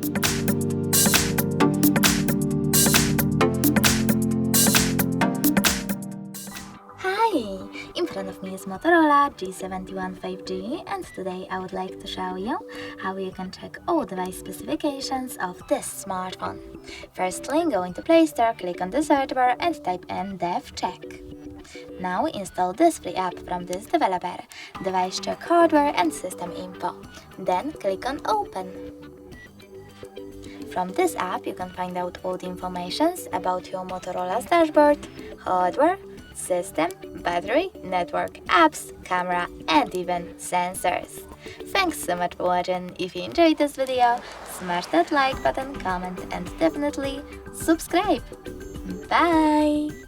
Hi! In front of me is Motorola G71 5G, and today I would like to show you how you can check all device specifications of this smartphone. Firstly, go into Play Store, click on the search bar and type in DevCheck. Now install this free app from this developer, DevCheck Hardware and System Info. Then click on Open. From this app you can find out all the information about your Motorola's dashboard, hardware, system, battery, network, apps, camera and even sensors. Thanks so much for watching. If you enjoyed this video, smash that like button, comment and definitely subscribe. Bye!